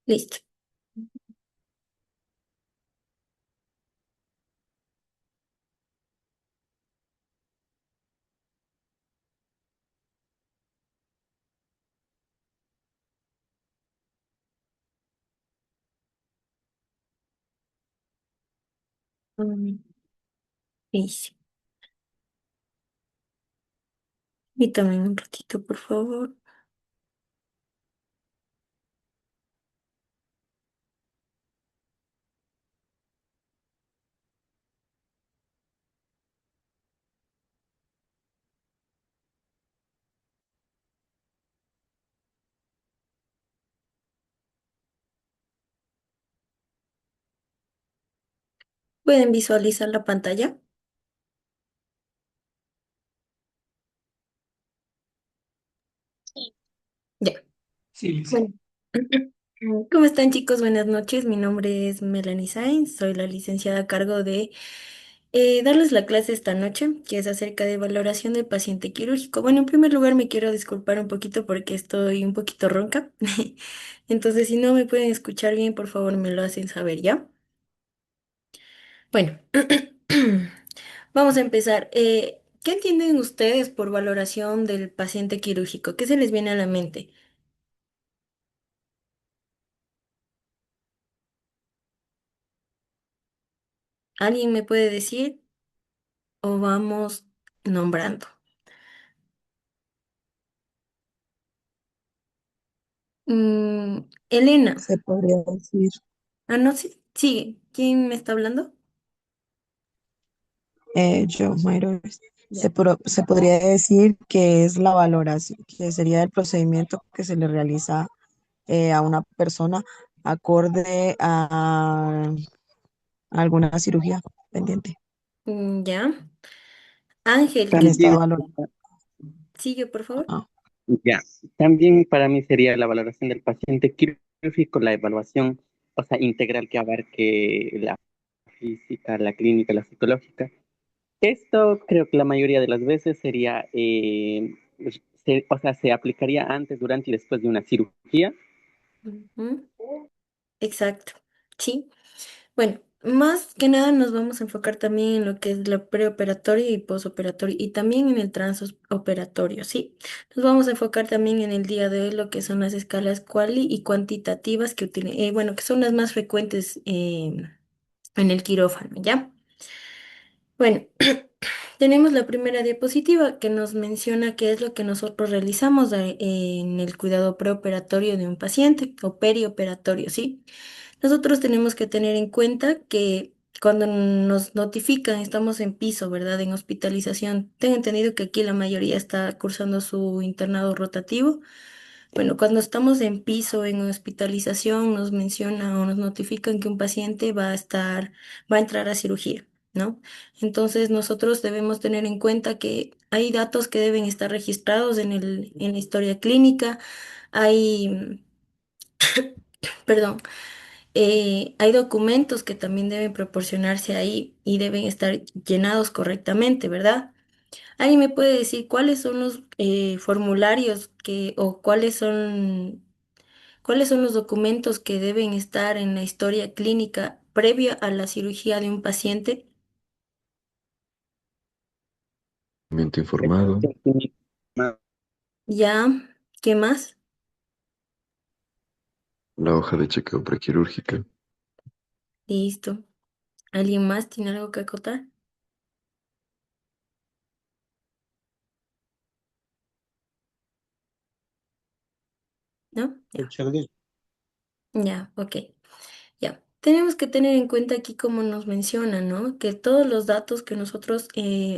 Listo. Mm, Listo. Y también un ratito, por favor. ¿Pueden visualizar la pantalla? Ya. Sí, Bueno. ¿Cómo están, chicos? Buenas noches. Mi nombre es Melanie Sainz. Soy la licenciada a cargo de darles la clase esta noche, que es acerca de valoración del paciente quirúrgico. Bueno, en primer lugar me quiero disculpar un poquito porque estoy un poquito ronca. Entonces, si no me pueden escuchar bien, por favor me lo hacen saber, ¿ya? Bueno, vamos a empezar. ¿Qué entienden ustedes por valoración del paciente quirúrgico? ¿Qué se les viene a la mente? ¿Alguien me puede decir o vamos nombrando? Elena. se podría decir. Ah, no, sí, sigue. ¿Quién me está hablando? Yo, Mayro, Ya. se podría decir que es la valoración, que sería el procedimiento que se le realiza a una persona acorde a alguna cirugía pendiente. Ya. Ángel, En ¿qué? esta También, valoración. Sigue, por favor. ya, también para mí sería la valoración del paciente quirúrgico, la evaluación, o sea, integral que abarque la física, la clínica, la psicológica. Esto creo que la mayoría de las veces sería, o sea, se aplicaría antes, durante y después de una cirugía. Ujú. Exacto. Sí. Bueno, más que nada nos vamos a enfocar también en lo que es lo preoperatorio y posoperatorio y también en el transoperatorio, ¿sí? Nos vamos a enfocar también en el día de hoy lo que son las escalas quali y cuantitativas que bueno, que son las más frecuentes en el quirófano, ¿ya? Bueno, tenemos la primera diapositiva que nos menciona qué es lo que nosotros realizamos en el cuidado preoperatorio de un paciente o perioperatorio, ¿sí? Nosotros tenemos que tener en cuenta que cuando nos notifican, estamos en piso, ¿verdad? En hospitalización. Tengo entendido que aquí la mayoría está cursando su internado rotativo. Bueno, cuando estamos en piso, en hospitalización, nos menciona o nos notifican que un paciente va a entrar a cirugía, ¿no? Entonces, nosotros debemos tener en cuenta que hay datos que deben estar registrados en la historia clínica. Hay, perdón, hay documentos que también deben proporcionarse ahí y deben estar llenados correctamente, ¿verdad? ¿Alguien me puede decir cuáles son los formularios o cuáles son los documentos que deben estar en la historia clínica previa a la cirugía de un paciente? Informado, ¿Ya? ¿Qué más? la hoja de chequeo prequirúrgica, Listo. ¿Alguien más tiene algo que acotar? ¿No? Ya. Ya, ok. Ya, tenemos que tener en cuenta aquí como nos menciona, ¿no? Que todos los datos que nosotros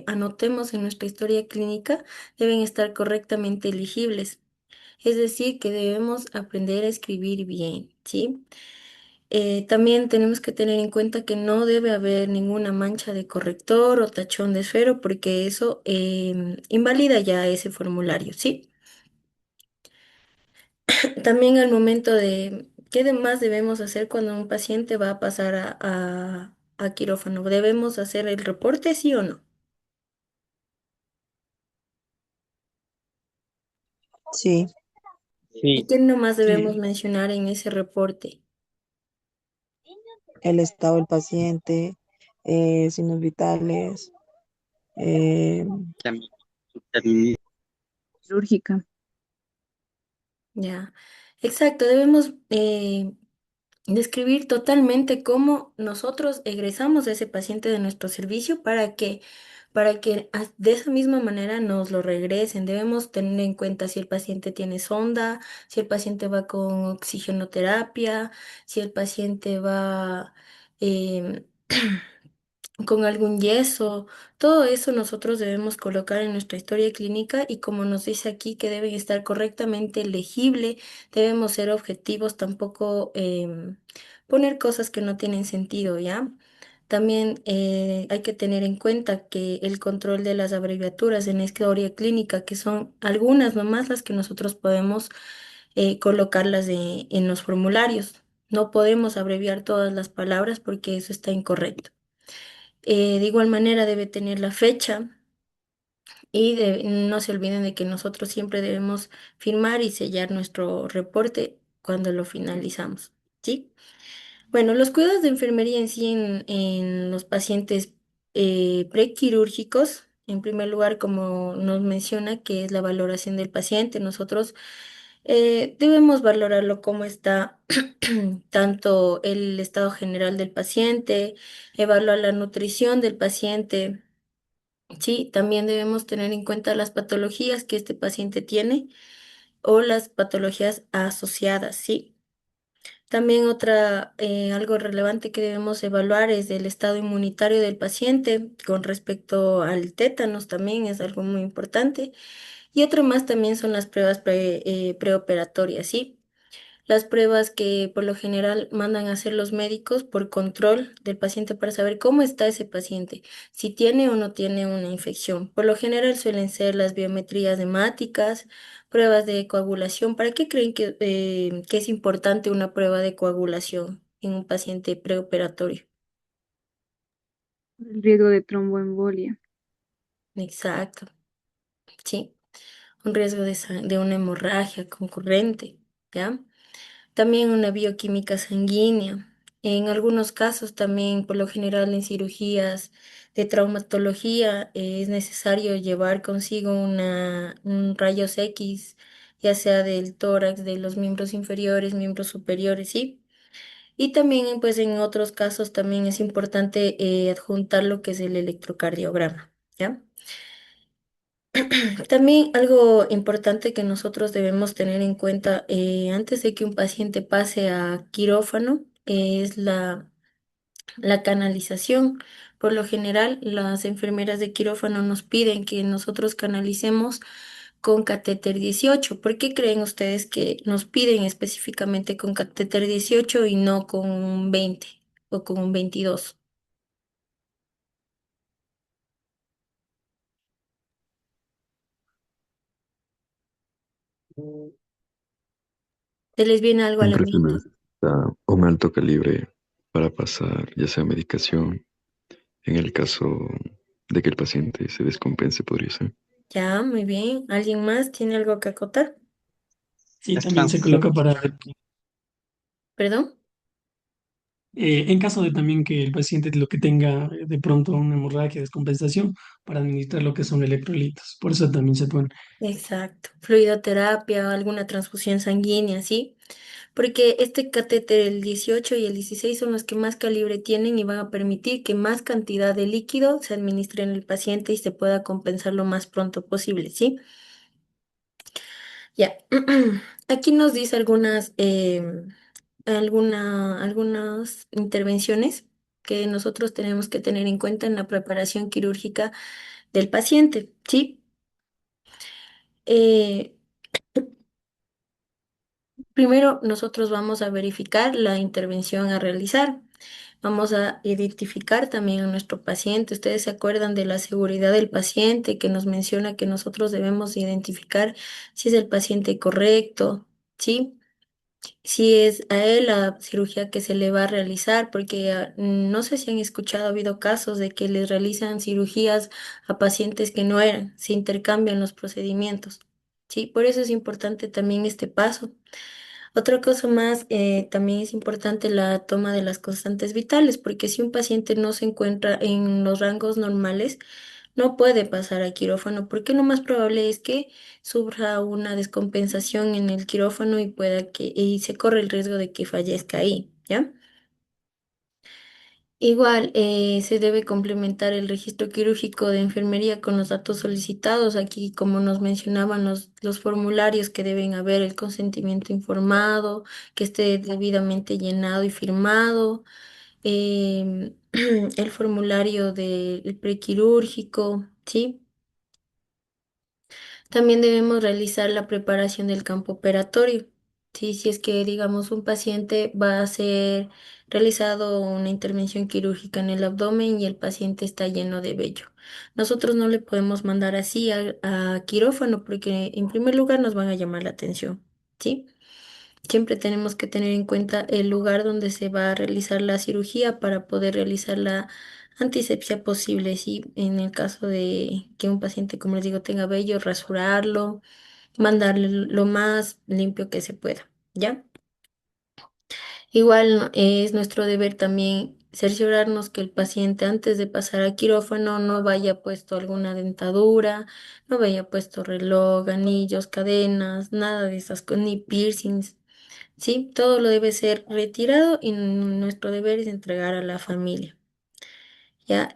anotemos en nuestra historia clínica deben estar correctamente legibles. Es decir, que debemos aprender a escribir bien, ¿sí? También tenemos que tener en cuenta que no debe haber ninguna mancha de corrector o tachón de esfero porque eso invalida ya ese formulario, ¿sí? También al momento de qué demás debemos hacer cuando un paciente va a pasar a quirófano. ¿Debemos hacer el reporte, sí o no? Sí, ¿Y Sí, qué nomás debemos Sí, mencionar en ese reporte? El estado del paciente, signos vitales, eh, también terminé. Quirúrgica. Ya, exacto, debemos describir totalmente cómo nosotros egresamos a ese paciente de nuestro servicio para que de esa misma manera nos lo regresen. Debemos tener en cuenta si el paciente tiene sonda, si el paciente va con oxigenoterapia, si el paciente va em, con algún yeso. Todo eso nosotros debemos colocar en nuestra historia clínica y como nos dice aquí que deben estar correctamente legible, debemos ser objetivos, tampoco poner cosas que no tienen sentido, ¿ya? También hay que tener en cuenta que el control de las abreviaturas en historia clínica, que son algunas nomás las que nosotros podemos colocarlas en los formularios. No podemos abreviar todas las palabras porque eso está incorrecto. De igual manera debe tener la fecha y no se olviden de que nosotros siempre debemos firmar y sellar nuestro reporte cuando lo finalizamos, ¿sí? Bueno, los cuidados de enfermería en sí en los pacientes prequirúrgicos, en primer lugar, como nos menciona, que es la valoración del paciente, nosotros debemos valorarlo cómo está tanto el estado general del paciente, evaluar la nutrición del paciente. Sí, también debemos tener en cuenta las patologías que este paciente tiene o las patologías asociadas, ¿sí? También algo relevante que debemos evaluar es el estado inmunitario del paciente con respecto al tétanos, también es algo muy importante. Y otro más también son las pruebas preoperatorias, ¿sí? Las pruebas que por lo general mandan a hacer los médicos por control del paciente para saber cómo está ese paciente, si tiene o no tiene una infección. Por lo general suelen ser las biometrías hemáticas, pruebas de coagulación. ¿Para qué creen que es importante una prueba de coagulación en un paciente preoperatorio? El riesgo de tromboembolia. Exacto, sí, un riesgo de una hemorragia concurrente, ¿ya? También una bioquímica sanguínea. En algunos casos también, por lo general en cirugías de traumatología, es necesario llevar consigo un rayos X, ya sea del tórax, de los miembros inferiores, miembros superiores, ¿sí? Y también, pues en otros casos también es importante adjuntar lo que es el electrocardiograma, ¿ya? También algo importante que nosotros debemos tener en cuenta antes de que un paciente pase a quirófano es la canalización. Por lo general, las enfermeras de quirófano nos piden que nosotros canalicemos con catéter 18. ¿Por qué creen ustedes que nos piden específicamente con catéter 18 y no con un 20 o con un 22? ¿Se les viene algo a la Siempre se mente? necesita un alto calibre para pasar, ya sea medicación, en el caso de que el paciente se descompense, podría ser. Ya, muy bien. ¿Alguien más tiene algo que acotar? sí, Las también se coloca transfusiones. para, ¿Perdón? en caso de también que el paciente lo que tenga de pronto una hemorragia, descompensación, para administrar lo que son electrolitos. Por eso también se pone. Exacto. Fluidoterapia o alguna transfusión sanguínea, ¿sí? Porque este catéter, el 18 y el 16, son los que más calibre tienen y van a permitir que más cantidad de líquido se administre en el paciente y se pueda compensar lo más pronto posible, ¿sí? Ya. Aquí nos dice algunas intervenciones que nosotros tenemos que tener en cuenta en la preparación quirúrgica del paciente, ¿sí? Eh, Primero, nosotros vamos a verificar la intervención a realizar. Vamos a identificar también a nuestro paciente. Ustedes se acuerdan de la seguridad del paciente que nos menciona que nosotros debemos identificar si es el paciente correcto, ¿sí? Si es a él la cirugía que se le va a realizar, porque no sé si han escuchado, ha habido casos de que les realizan cirugías a pacientes que no eran, se intercambian los procedimientos. ¿sí? Por eso es importante también este paso. Otra cosa más, también es importante la toma de las constantes vitales, porque si un paciente no se encuentra en los rangos normales, no puede pasar a quirófano, porque lo más probable es que sufra una descompensación en el quirófano y y se corre el riesgo de que fallezca ahí, ¿ya? Igual, se debe complementar el registro quirúrgico de enfermería con los datos solicitados. Aquí, como nos mencionaban, los formularios que deben haber, el consentimiento informado, que esté debidamente llenado y firmado, el formulario del prequirúrgico, ¿sí? También debemos realizar la preparación del campo operatorio. Sí, si es que, digamos, un paciente va a ser realizado una intervención quirúrgica en el abdomen y el paciente está lleno de vello. Nosotros no le podemos mandar así a quirófano porque en primer lugar nos van a llamar la atención. ¿Sí? Siempre tenemos que tener en cuenta el lugar donde se va a realizar la cirugía para poder realizar la antisepsia posible. Si en el caso de que un paciente, como les digo, tenga vello, rasurarlo, mandarle lo más limpio que se pueda, ¿ya? Igual es nuestro deber también cerciorarnos que el paciente antes de pasar a quirófano no vaya puesto alguna dentadura, no vaya puesto reloj, anillos, cadenas, nada de esas cosas, ni piercings. Sí, todo lo debe ser retirado y nuestro deber es entregar a la familia. Ya,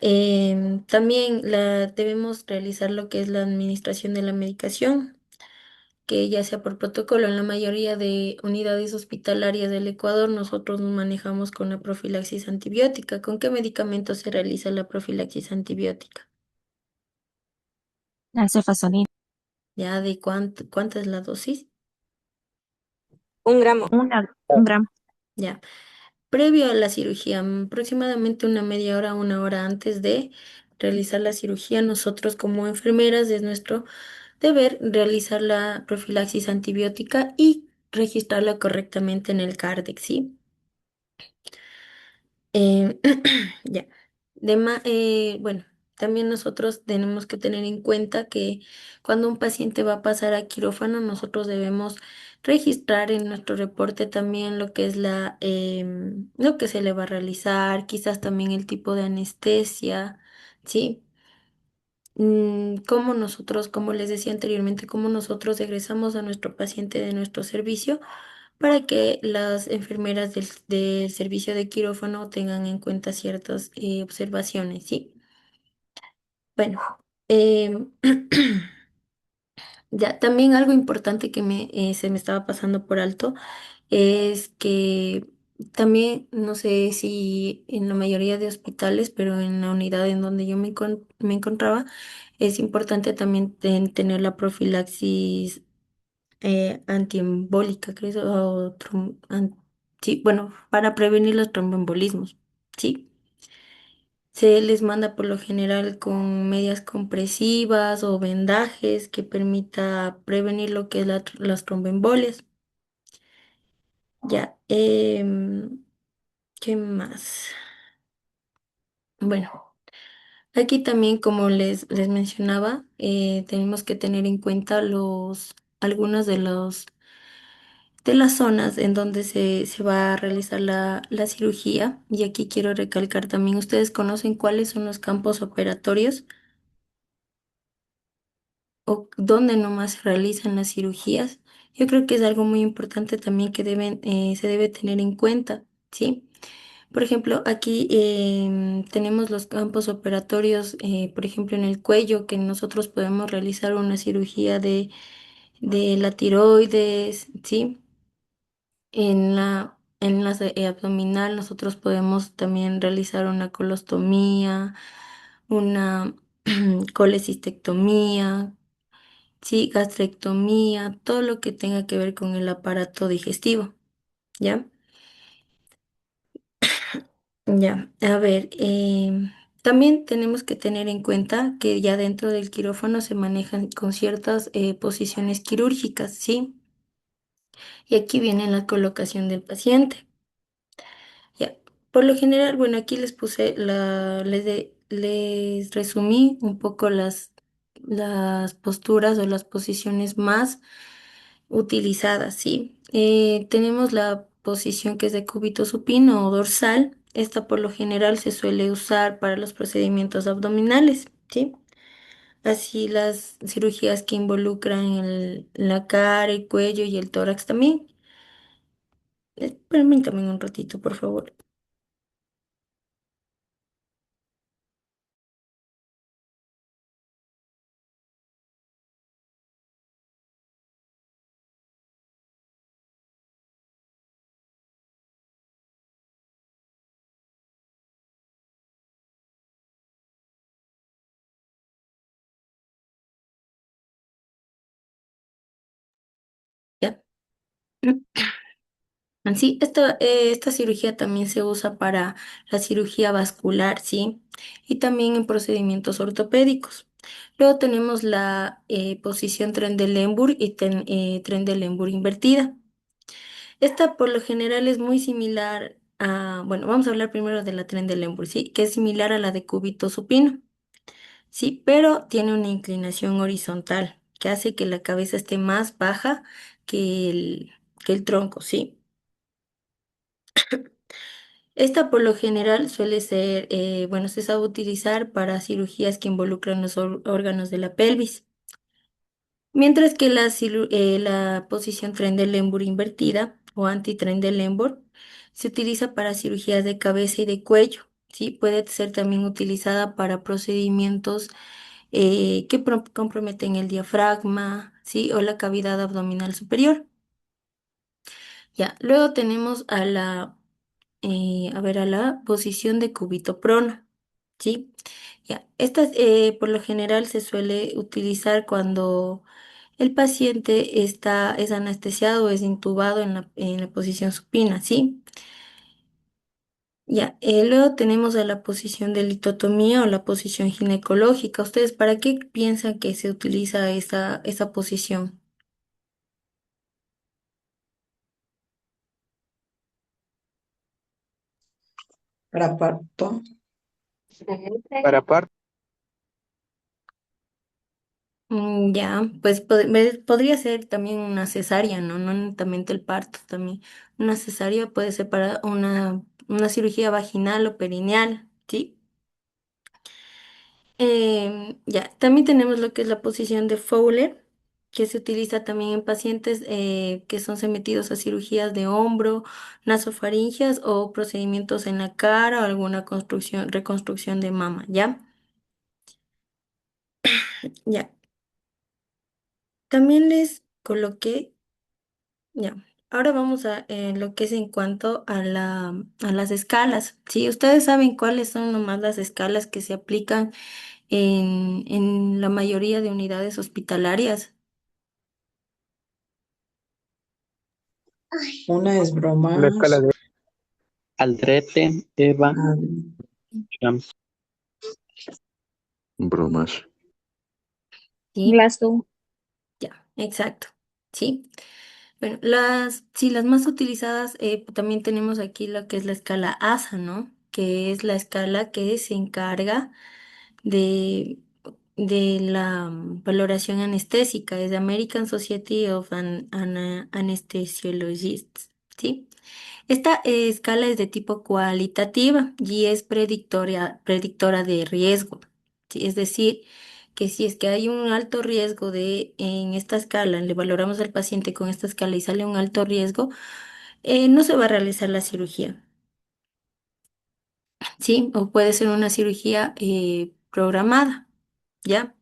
también debemos realizar lo que es la administración de la medicación, que ya sea por protocolo. En la mayoría de unidades hospitalarias del Ecuador, nosotros nos manejamos con la profilaxis antibiótica. ¿Con qué medicamento se realiza la profilaxis antibiótica? La cefazolina. ¿Ya de cuánta es la dosis? 1 gramo. Un gramo. Ya. Previo a la cirugía, aproximadamente una media hora, una hora antes de realizar la cirugía, nosotros como enfermeras es nuestro deber realizar la profilaxis antibiótica y registrarla correctamente en el CARDEX, ¿sí? Eh, ya. Bueno, también nosotros tenemos que tener en cuenta que cuando un paciente va a pasar a quirófano, nosotros debemos registrar en nuestro reporte también lo que es lo que se le va a realizar, quizás también el tipo de anestesia, ¿sí? Cómo nosotros, como les decía anteriormente, cómo nosotros egresamos a nuestro paciente de nuestro servicio para que las enfermeras del servicio de quirófano tengan en cuenta ciertas observaciones, ¿sí? Bueno, em, ya también algo importante que se me estaba pasando por alto es que también, no sé si en la mayoría de hospitales, pero en la unidad en donde yo me encontraba, es importante también tener la profilaxis antiembólica, creo, sí, bueno, para prevenir los tromboembolismos, ¿sí? Se les manda por lo general con medias compresivas o vendajes que permita prevenir lo que es las tromboembolias. Ya, ¿qué más? Bueno, aquí también, como les mencionaba, tenemos que tener en cuenta algunos de las zonas en donde se va a realizar la cirugía. Y aquí quiero recalcar también, ¿ustedes conocen cuáles son los campos operatorios o dónde nomás se realizan las cirugías? Yo creo que es algo muy importante también que se debe tener en cuenta, ¿sí? Por ejemplo, aquí tenemos los campos operatorios, por ejemplo, en el cuello, que nosotros podemos realizar una cirugía de la tiroides, ¿sí? En la abdominal nosotros podemos también realizar una colostomía, una colecistectomía, sí, gastrectomía, todo lo que tenga que ver con el aparato digestivo, ¿ya? Ya, a ver, también tenemos que tener en cuenta que ya dentro del quirófano se manejan con ciertas posiciones quirúrgicas, ¿sí? Y aquí viene la colocación del paciente. Ya, por lo general, bueno, aquí les puse les resumí un poco las posturas o las posiciones más utilizadas, ¿sí? Tenemos la posición que es de cúbito supino o dorsal. Esta por lo general se suele usar para los procedimientos abdominales, ¿sí? Así las cirugías que involucran la cara, el cuello y el tórax también. Permítame un ratito, por favor. Ya. Sí, esta cirugía también se usa para la cirugía vascular, ¿sí? Y también en procedimientos ortopédicos. Luego tenemos la posición Trendelenburg y Trendelenburg invertida. Esta por lo general es muy similar a, bueno, vamos a hablar primero de la Trendelenburg, ¿sí? Que es similar a la de cúbito supino, ¿sí? Pero tiene una inclinación horizontal que hace que la cabeza esté más baja que el tronco, ¿sí? Esta por lo general suele ser, bueno, se sabe utilizar para cirugías que involucran los órganos de la pelvis, mientras que la posición Trendelenburg invertida o anti-Trendelenburg se utiliza para cirugías de cabeza y de cuello, ¿sí? Puede ser también utilizada para procedimientos que comprometen el diafragma, ¿sí? O la cavidad abdominal superior. Ya, luego tenemos a ver, a la posición de cúbito prono, ¿sí? Ya, esta por lo general se suele utilizar cuando el paciente es anestesiado o es intubado en la posición supina, ¿sí? Ya, luego tenemos a la posición de litotomía o la posición ginecológica. ¿Ustedes para qué piensan que se utiliza esa posición? Para parto. Para parto. Ya, pues podría ser también una cesárea, ¿no? No netamente el parto, también. Una cesárea puede ser para una cirugía vaginal o perineal, ¿sí? Ya, también tenemos lo que es la posición de Fowler, que se utiliza también en pacientes que son sometidos a cirugías de hombro, nasofaringias o procedimientos en la cara o alguna reconstrucción de mama, ¿ya? Ya. También les coloqué. Ya, ahora vamos a lo que es en cuanto a las escalas. Sí, ustedes saben cuáles son nomás las escalas que se aplican en la mayoría de unidades hospitalarias. Una es La escala bromas. de Aldrete, Eva, ah, Shams. Bromas. Sí, Glasgow. ya, exacto. Sí. Bueno, sí, las más utilizadas, también tenemos aquí lo que es la escala ASA, ¿no? Que es la escala que se encarga de, de la valoración anestésica, es de American Society of Anesthesiologists, ¿sí? Esta escala es de tipo cualitativa y es predictora de riesgo, ¿sí? Es decir, que si es que hay un alto riesgo en esta escala, le valoramos al paciente con esta escala y sale un alto riesgo, no se va a realizar la cirugía, ¿sí? O puede ser una cirugía programada, ¿ya?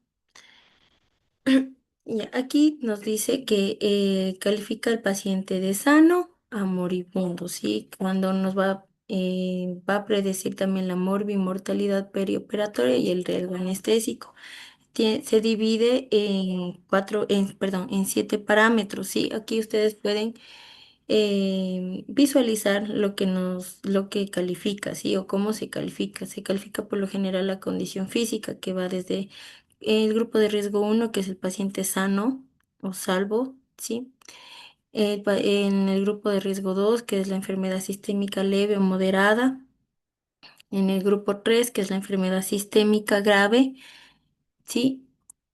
Ya, aquí nos dice que califica al paciente de sano a moribundo, ¿sí? Cuando va a predecir también la morbimortalidad perioperatoria y el riesgo anestésico. Se divide perdón, en 7 parámetros, ¿sí? Aquí ustedes pueden visualizar lo que califica, ¿sí? O cómo se califica. Se califica por lo general la condición física, que va desde el grupo de riesgo uno, que es el paciente sano o salvo, ¿sí? En el grupo de riesgo 2, que es la enfermedad sistémica leve o moderada. En el grupo 3, que es la enfermedad sistémica grave, ¿sí?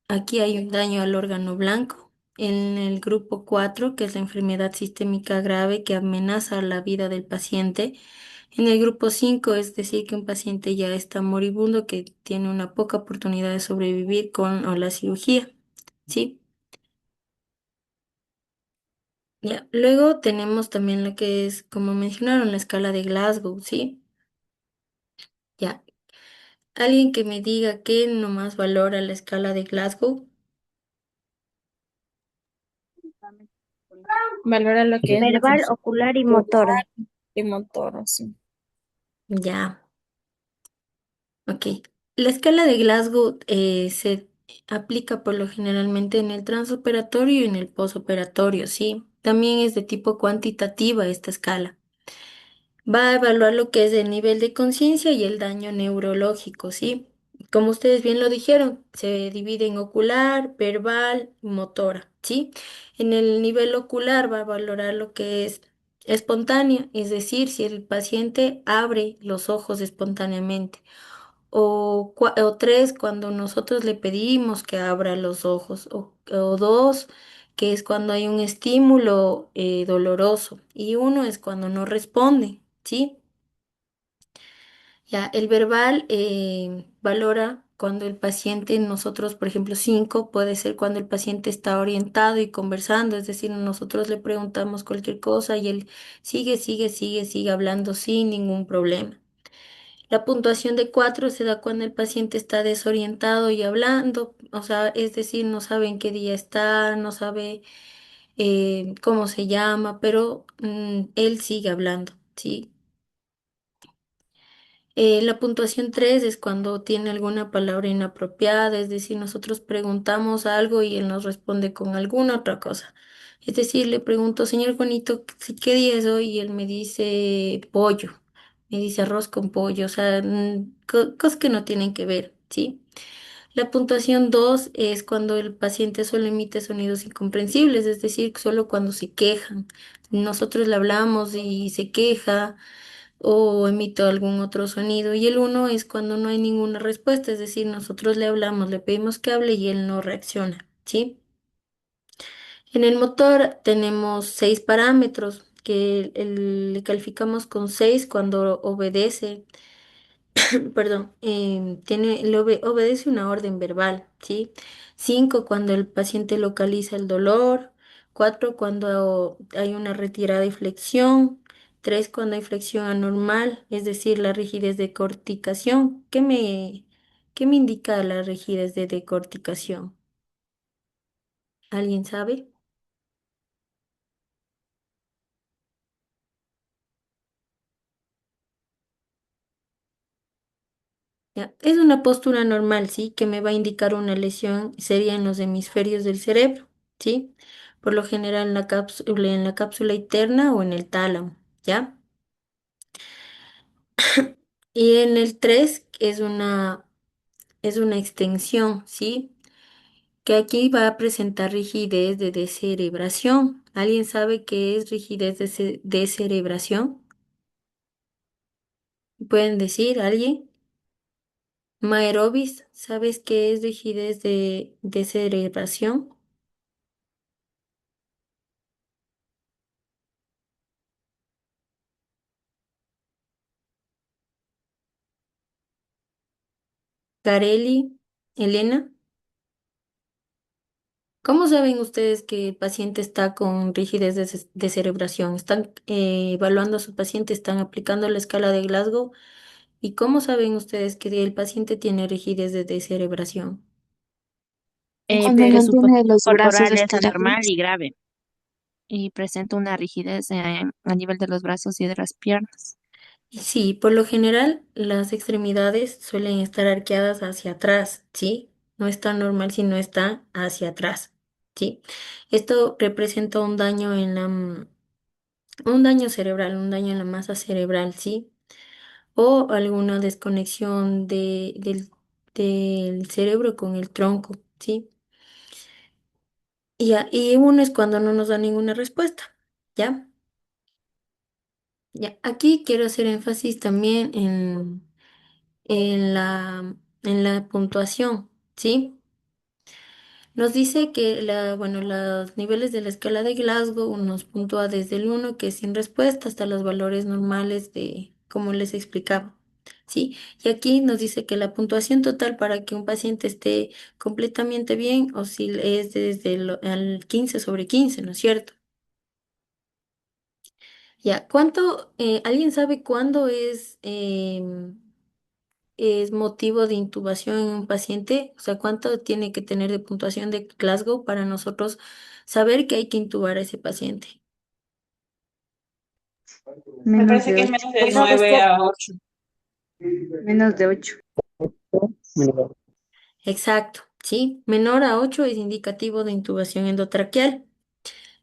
aquí hay un daño al órgano blanco. En el grupo 4, que es la enfermedad sistémica grave que amenaza la vida del paciente. En el grupo 5, es decir, que un paciente ya está moribundo, que tiene una poca oportunidad de sobrevivir con o la cirugía. ¿Sí? Ya. Luego tenemos también lo que es, como mencionaron, la escala de Glasgow, ¿sí? Ya. Alguien que me diga qué nomás valora la escala de Glasgow. Valora lo que es la Verbal, función ocular y motora. ocular y motor, sí. Ya. Ok. La escala de Glasgow se aplica por lo generalmente en el transoperatorio y en el posoperatorio, ¿sí? También es de tipo cuantitativa esta escala. Va a evaluar lo que es el nivel de conciencia y el daño neurológico, ¿sí? Como ustedes bien lo dijeron, se divide en ocular, verbal y motora, ¿sí? En el nivel ocular va a valorar lo que es espontáneo, es decir, si el paciente abre los ojos espontáneamente. O tres, cuando nosotros le pedimos que abra los ojos. O dos, que es cuando hay un estímulo doloroso. Y uno es cuando no responde, ¿sí? Ya, el verbal valora cuando el paciente, nosotros, por ejemplo, cinco, puede ser cuando el paciente está orientado y conversando, es decir, nosotros le preguntamos cualquier cosa y él sigue hablando sin ningún problema. La puntuación de 4 se da cuando el paciente está desorientado y hablando, o sea, es decir, no sabe en qué día está, no sabe cómo se llama, pero él sigue hablando, ¿sí? La puntuación 3 es cuando tiene alguna palabra inapropiada, es decir, nosotros preguntamos algo y él nos responde con alguna otra cosa. Es decir, le pregunto, señor Juanito, ¿qué día es hoy? Y él me dice pollo, me dice arroz con pollo, o sea, cosas que no tienen que ver, ¿sí? La puntuación 2 es cuando el paciente solo emite sonidos incomprensibles, es decir, solo cuando se quejan. Nosotros le hablamos y se queja o emito algún otro sonido. Y el uno es cuando no hay ninguna respuesta, es decir, nosotros le hablamos, le pedimos que hable y él no reacciona, ¿sí? En el motor tenemos 6 parámetros que le calificamos con 6 cuando obedece, perdón, obedece una orden verbal, ¿sí? 5 cuando el paciente localiza el dolor, 4 cuando hay una retirada y flexión, 3 cuando hay flexión anormal, es decir, la rigidez de corticación. ¿Qué me indica la rigidez de decorticación? ¿Alguien sabe? Ya. Es una postura normal, ¿sí? Que me va a indicar una lesión, sería en los hemisferios del cerebro, ¿sí? Por lo general en la cápsula interna o en el tálamo, ¿ya? Y en el 3 es una extensión, ¿sí? Que aquí va a presentar rigidez de descerebración. ¿Alguien sabe qué es rigidez de descerebración? ¿Pueden decir alguien? Maerobis, ¿sabes qué es rigidez de descerebración? Carelli, Elena, ¿cómo saben ustedes que el paciente está con rigidez de cerebración? ¿Están evaluando a su paciente? ¿Están aplicando la escala de Glasgow? ¿Y cómo saben ustedes que el paciente tiene rigidez de descerebración? Cuando Que su mantiene posición los brazos corporal es anormal estirados. y grave y presenta una rigidez a nivel de los brazos y de las piernas. Y sí, por lo general las extremidades suelen estar arqueadas hacia atrás, ¿sí? No está normal si no está hacia atrás, ¿sí? Esto representa un daño un daño cerebral, un daño en la masa cerebral, ¿sí? O alguna desconexión del cerebro con el tronco, ¿sí? Y uno es cuando no nos da ninguna respuesta, ¿ya? Ya, aquí quiero hacer énfasis también en la puntuación, ¿sí? Nos dice que bueno, los niveles de la escala de Glasgow nos puntúa desde el 1, que es sin respuesta, hasta los valores normales de, como les explicaba. ¿Sí? Y aquí nos dice que la puntuación total para que un paciente esté completamente bien es desde el 15 sobre 15, ¿no es cierto? Ya, ¿alguien sabe cuándo es motivo de intubación en un paciente? O sea, ¿cuánto tiene que tener de puntuación de Glasgow para nosotros saber que hay que intubar a ese paciente? Me Menos parece de que es 8. menos de 9 a 8. Menos de 8. Exacto, ¿sí? Menor a 8 es indicativo de intubación endotraqueal.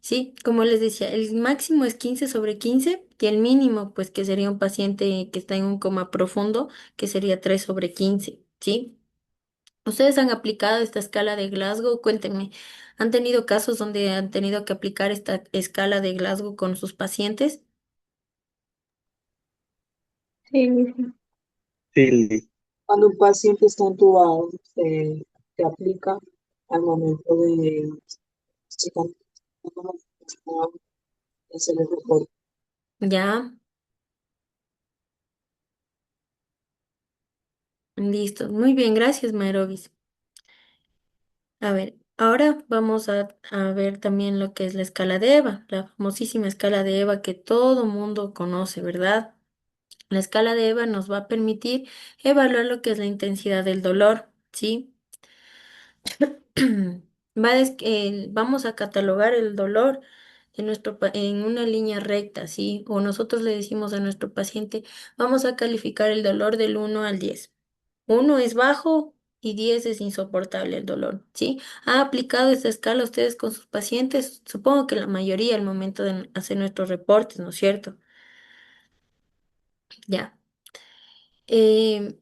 Sí, como les decía, el máximo es 15 sobre 15 y el mínimo, pues que sería un paciente que está en un coma profundo, que sería 3 sobre 15, ¿sí? ¿Ustedes han aplicado esta escala de Glasgow? Cuéntenme, ¿han tenido casos donde han tenido que aplicar esta escala de Glasgow con sus pacientes? Sí, Sí, Cuando un paciente está entubado, se aplica al momento de hacer el reporte. Ya, listo. Muy bien, gracias, Maerovis. A ver, ahora vamos a ver también lo que es la escala de EVA, la famosísima escala de EVA que todo mundo conoce, ¿verdad? La escala de EVA nos va a permitir evaluar lo que es la intensidad del dolor, ¿sí? Vamos a catalogar el dolor en una línea recta, ¿sí? O nosotros le decimos a nuestro paciente, vamos a calificar el dolor del 1 al 10. 1 es bajo y 10 es insoportable el dolor, ¿sí? ¿Ha aplicado esta escala ustedes con sus pacientes? Supongo que la mayoría al momento de hacer nuestros reportes, ¿no es cierto? Ya. Eh,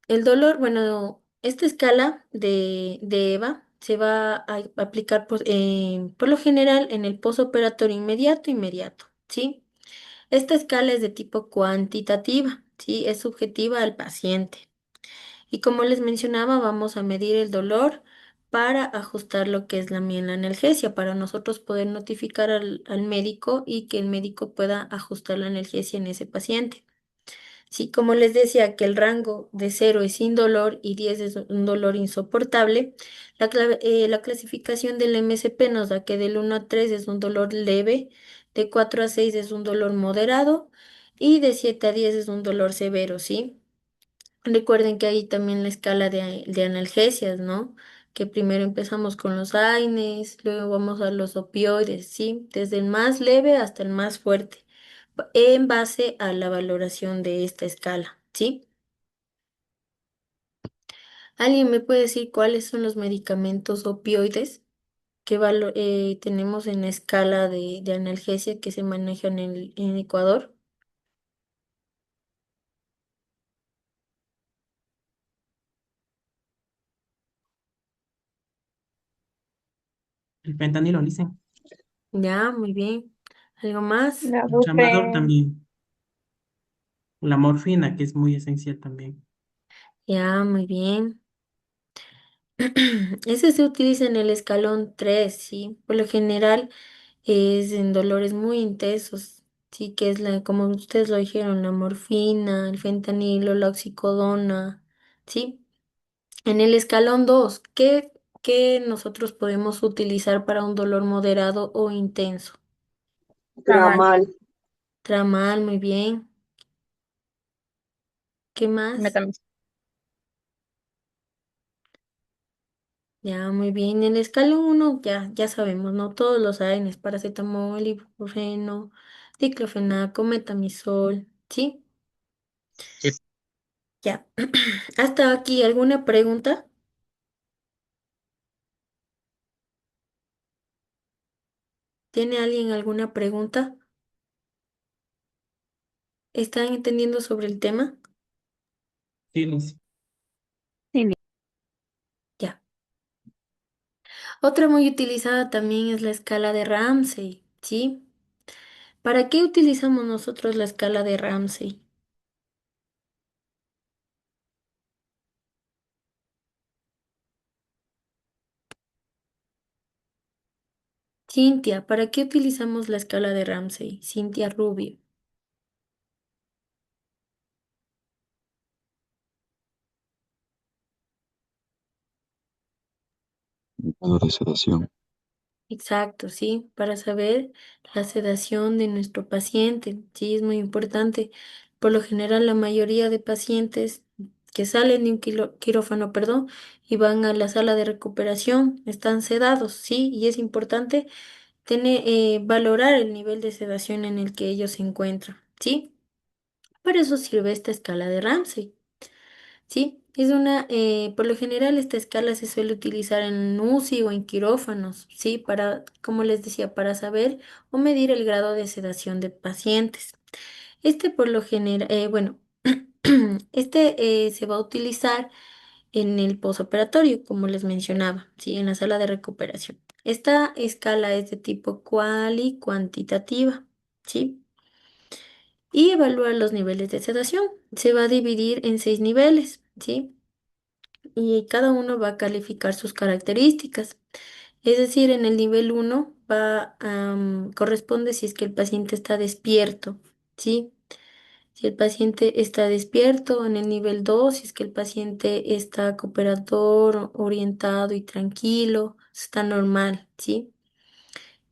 el dolor, bueno, esta escala de EVA se va a aplicar por lo general en el posoperatorio inmediato, ¿sí? Esta escala es de tipo cuantitativa, ¿sí? Es subjetiva al paciente. Y como les mencionaba, vamos a medir el dolor para ajustar lo que es la mielanalgesia, para nosotros poder notificar al médico y que el médico pueda ajustar la analgesia en ese paciente. Sí, como les decía que el rango de 0 es sin dolor y 10 es un dolor insoportable, la clasificación del MSP nos da que del 1 a 3 es un dolor leve, de 4 a 6 es un dolor moderado y de 7 a 10 es un dolor severo, ¿sí? Recuerden que hay también la escala de analgesias, ¿no? Que primero empezamos con los AINES, luego vamos a los opioides, ¿sí? Desde el más leve hasta el más fuerte, en base a la valoración de esta escala, ¿sí? ¿Alguien me puede decir cuáles son los medicamentos opioides que tenemos en la escala de analgesia que se manejan en Ecuador? El fentanilo, dicen. Ya, muy bien. ¿Algo más? la El tramador bupe, también. La morfina, que es muy esencial también. Ya, muy bien. Ese se utiliza en el escalón 3, ¿sí? Por lo general es en dolores muy intensos, sí, que es como ustedes lo dijeron, la morfina, el fentanilo, la oxicodona, ¿sí? En el escalón 2, ¿qué nosotros podemos utilizar para un dolor moderado o intenso? tamal, Tramal, Tramal, muy bien. ¿Qué más? metamina. Ya, muy bien. En el escalón 1 ya sabemos, ¿no? Todos los ANs, paracetamol, ibuprofeno, diclofenaco, metamizol, ¿sí? sí. Ya. Hasta aquí, ¿alguna pregunta? ¿Tiene alguien alguna pregunta? ¿Están entendiendo sobre el tema? Sí, Liz. Sí, Ya. Otra muy utilizada también es la escala de Ramsey, ¿sí? ¿Para qué utilizamos nosotros la escala de Ramsey? Cintia, ¿para qué utilizamos la escala de Ramsey? Cintia Rubio. Método de sedación. Exacto, sí, para saber la sedación de nuestro paciente, sí, es muy importante. Por lo general, la mayoría de pacientes que salen de un quirófano, perdón, y van a la sala de recuperación, están sedados, sí, y es importante valorar el nivel de sedación en el que ellos se encuentran, sí. Para eso sirve esta escala de Ramsey. Sí, por lo general esta escala se suele utilizar en UCI o en quirófanos, sí, como les decía, para saber o medir el grado de sedación de pacientes. Este por lo general, bueno, se va a utilizar en el posoperatorio, como les mencionaba, sí, en la sala de recuperación. Esta escala es de tipo cuali cuantitativa, sí, y evalúa los niveles de sedación. Se va a dividir en 6 niveles, sí, y cada uno va a calificar sus características. Es decir, en el nivel uno corresponde si es que el paciente está despierto, ¿sí? Si el paciente está despierto, en el nivel 2 si es que el paciente está cooperador, orientado y tranquilo, está normal, ¿sí?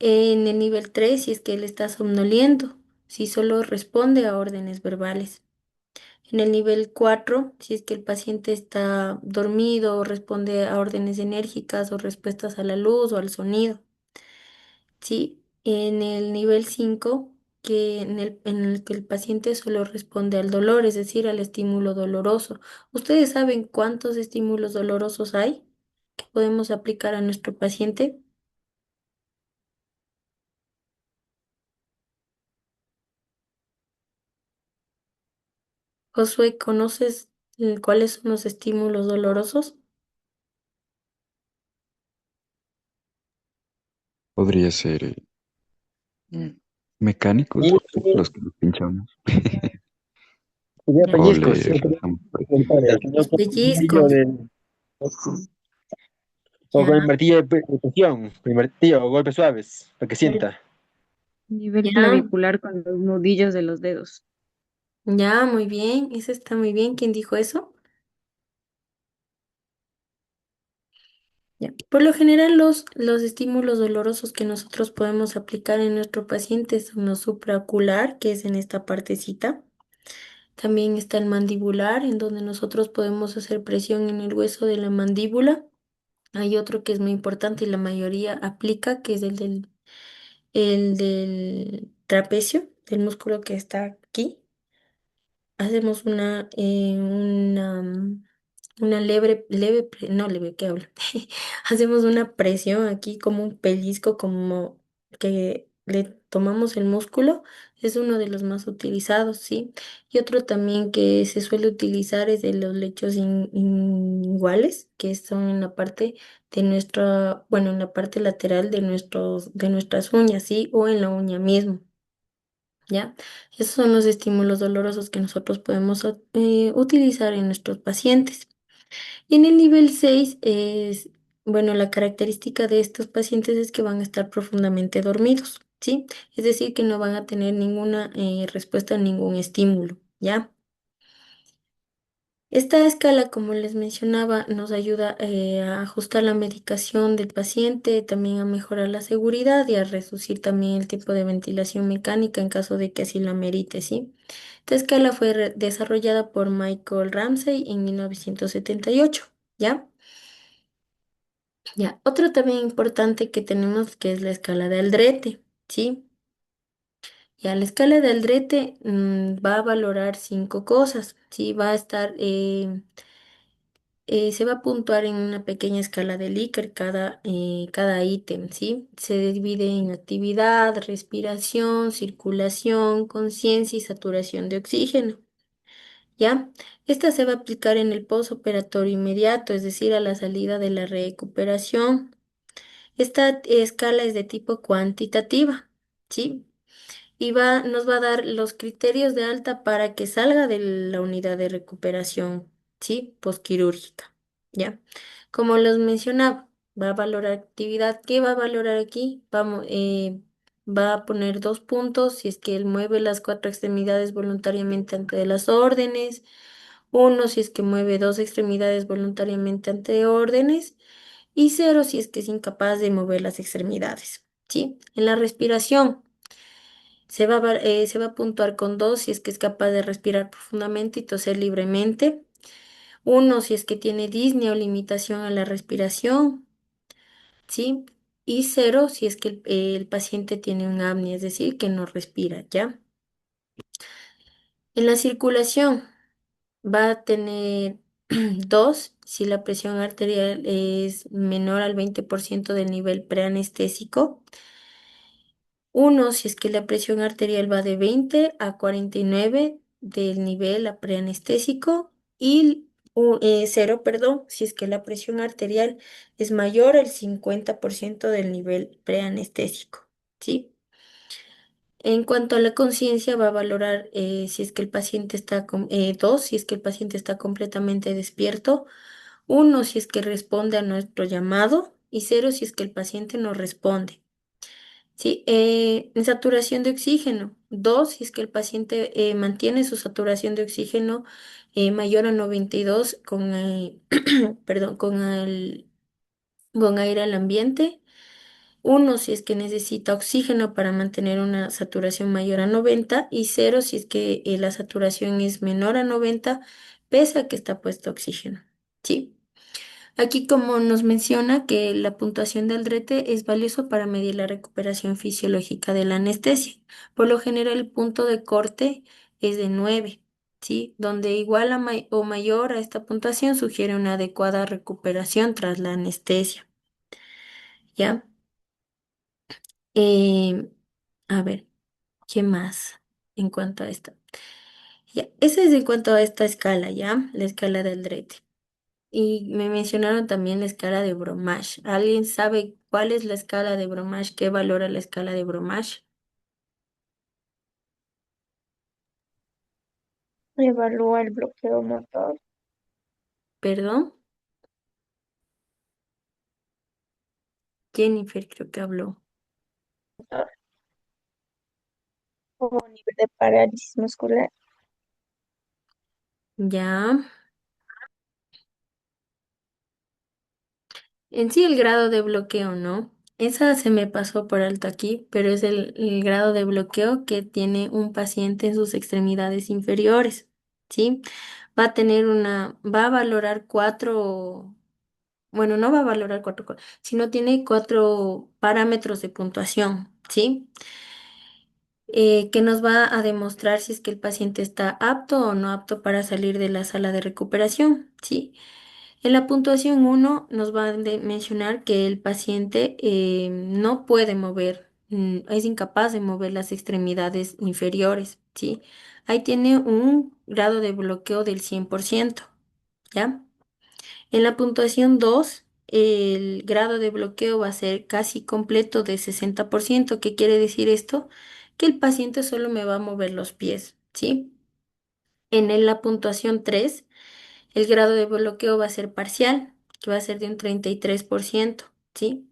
En el nivel 3 si es que él está somnoliento, si solo responde a órdenes verbales. En el nivel 4 si es que el paciente está dormido o responde a órdenes enérgicas o respuestas a la luz o al sonido. ¿Sí? En el nivel 5 en el que el paciente solo responde al dolor, es decir, al estímulo doloroso. ¿Ustedes saben cuántos estímulos dolorosos hay que podemos aplicar a nuestro paciente? Josué, ¿conoces cuáles son los estímulos dolorosos? Podría ser mecánicos, los que nos pinchamos. Sería Ya. O pellizcos. le relajamos por aquí. Los Martillo pellizcos. o con el Ya, martillo de presión, con el martillo o golpes suaves, para que sienta. Nivel ya, clavicular con los nudillos de los dedos. ya, muy bien. Eso está muy bien. ¿Quién dijo eso? Ya. Por lo general, los estímulos dolorosos que nosotros podemos aplicar en nuestro paciente son los supraocular, que es en esta partecita. También está el mandibular, en donde nosotros podemos hacer presión en el hueso de la mandíbula. Hay otro que es muy importante y la mayoría aplica, que es el del trapecio, del músculo que está aquí. Hacemos una no leve, ¿qué hablo? Hacemos una presión aquí como un pellizco, como que le tomamos el músculo, es uno de los más utilizados, ¿sí? Y otro también que se suele utilizar es de los lechos iguales, que son en la parte bueno, en la parte lateral de nuestras uñas, ¿sí? O en la uña mismo. ¿Ya? Esos son los estímulos dolorosos que nosotros podemos utilizar en nuestros pacientes. Y en el nivel 6 bueno, la característica de estos pacientes es que van a estar profundamente dormidos, ¿sí? Es decir, que no van a tener ninguna respuesta a ningún estímulo, ¿ya? Esta escala, como les mencionaba, nos ayuda a ajustar la medicación del paciente, también a mejorar la seguridad y a reducir también el tiempo de ventilación mecánica en caso de que así lo amerite, ¿sí? Esta escala fue desarrollada por Michael Ramsey en 1978, ¿ya? Ya, otro también importante que tenemos que es la escala de Aldrete, ¿sí? Ya, la escala de Aldrete va a valorar 5 cosas, ¿sí? Va a estar se va a puntuar en una pequeña escala de Likert cada ítem, ¿sí? Se divide en actividad, respiración, circulación, conciencia y saturación de oxígeno, ¿ya? Esta se va a aplicar en el posoperatorio inmediato, es decir, a la salida de la recuperación. Esta escala es de tipo cuantitativa, ¿sí? Y nos va a dar los criterios de alta para que salga de la unidad de recuperación, ¿sí? Postquirúrgica, ¿ya? Como los mencionaba. Va a valorar actividad. ¿Qué va a valorar aquí? Vamos, va a poner 2 puntos si es que él mueve las 4 extremidades voluntariamente ante las órdenes. Uno si es que mueve 2 extremidades voluntariamente ante órdenes. Y 0 si es que es incapaz de mover las extremidades. ¿Sí? En la respiración. Se va a puntuar con 2 si es que es capaz de respirar profundamente y toser libremente. Uno si es que tiene disnea o limitación a la respiración, ¿sí? Y 0 si es que el paciente tiene un apnea, es decir, que no respira, ¿ya? En la circulación va a tener 2 si la presión arterial es menor al 20% del nivel preanestésico. Uno, si es que la presión arterial va de 20 a 49 del nivel a preanestésico. Y 0, perdón, si es que la presión arterial es mayor al 50% del nivel preanestésico. ¿Sí? En cuanto a la conciencia, va a valorar si es que el paciente está, 2, si es que el paciente está completamente despierto. Uno, si es que responde a nuestro llamado. Y 0, si es que el paciente no responde. Sí, en saturación de oxígeno. 2 si es que el paciente mantiene su saturación de oxígeno mayor a 92 con, perdón, con aire al ambiente. Uno si es que necesita oxígeno para mantener una saturación mayor a 90. Y 0 si es que la saturación es menor a 90 pese a que está puesto oxígeno. ¿Sí? Aquí como nos menciona que la puntuación del DRETE es valioso para medir la recuperación fisiológica de la anestesia. Por lo general el punto de corte es de 9, ¿sí? Donde igual o mayor a esta puntuación sugiere una adecuada recuperación tras la anestesia, ¿ya? Eh, a ver, ¿qué más en cuanto a esta? Ya, ese es en cuanto a esta escala, ¿ya? La escala del DRETE. Y me mencionaron también la escala de Bromage. ¿Alguien sabe cuál es la escala de Bromage? ¿Qué valora la escala de Bromage? Evalúa el bloqueo motor Perdón, Jennifer creo que habló. como nivel de parálisis muscular. Ya. En sí el grado de bloqueo, ¿no? Esa se me pasó por alto aquí, pero es el grado de bloqueo que tiene un paciente en sus extremidades inferiores, ¿sí? Va a valorar cuatro. Bueno, no va a valorar sino tiene 4 parámetros de puntuación, ¿sí? Que nos va a demostrar si es que el paciente está apto o no apto para salir de la sala de recuperación, ¿sí? En la puntuación 1 nos va a mencionar que el paciente no puede mover, es incapaz de mover las extremidades inferiores, ¿sí? Ahí tiene un grado de bloqueo del 100%, ¿ya? En la puntuación 2, el grado de bloqueo va a ser casi completo de 60%. ¿Qué quiere decir esto? Que el paciente solo me va a mover los pies, ¿sí? La puntuación 3, el grado de bloqueo va a ser parcial, que va a ser de un 33%, ¿sí?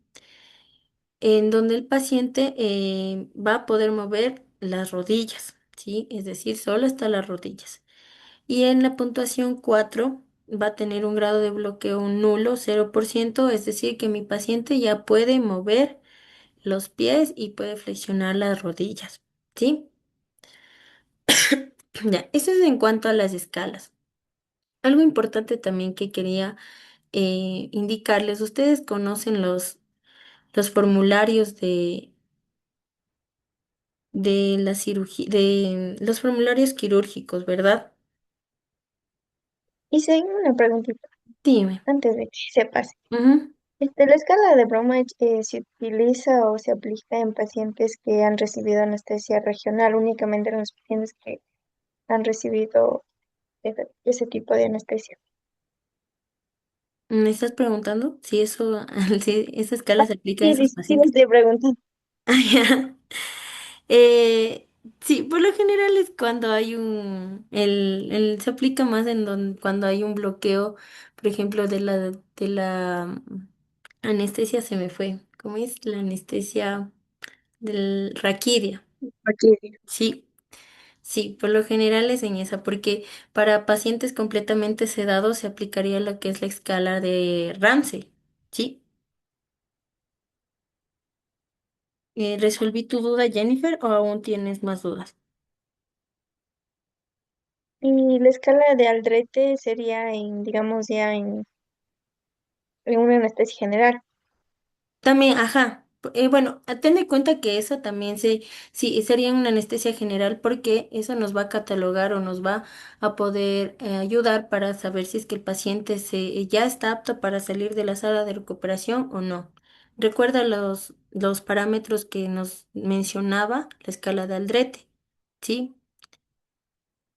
En donde el paciente va a poder mover las rodillas, ¿sí? Es decir, solo hasta las rodillas. Y en la puntuación 4 va a tener un grado de bloqueo nulo, 0%, es decir, que mi paciente ya puede mover los pies y puede flexionar las rodillas, ¿sí? Ya, eso es en cuanto a las escalas. Algo importante también que quería indicarles, ustedes conocen los formularios de la cirugía, de los formularios quirúrgicos, ¿verdad? Y si hay una preguntita Dime. antes de que se pase. Ujú. La escala de Bromage se utiliza o se aplica en pacientes que han recibido anestesia regional, únicamente en los pacientes que han recibido ese tipo de anestesia. ¿Me estás preguntando si eso, si esa escala Ah, se aplica a sí, esos sí, le pacientes? estoy preguntando. Ah, ya. Sí, por lo general es cuando hay se aplica más cuando hay un bloqueo, por ejemplo, de la Anestesia se me fue. ¿Cómo es la anestesia del raquidia? Aquí. Sí, sí, por lo general es en esa, porque para pacientes completamente sedados se aplicaría lo que es la escala de Ramsey. ¿Sí? ¿Resolví tu duda, Jennifer, o aún tienes más dudas? Y la escala de Aldrete sería digamos, en una anestesia general. También, ajá. Bueno, ten en cuenta que eso también sí, sería una anestesia general porque eso nos va a catalogar o nos va a poder ayudar para saber si es que el paciente ya está apto para salir de la sala de recuperación o no. Recuerda los parámetros que nos mencionaba la escala de Aldrete, ¿sí?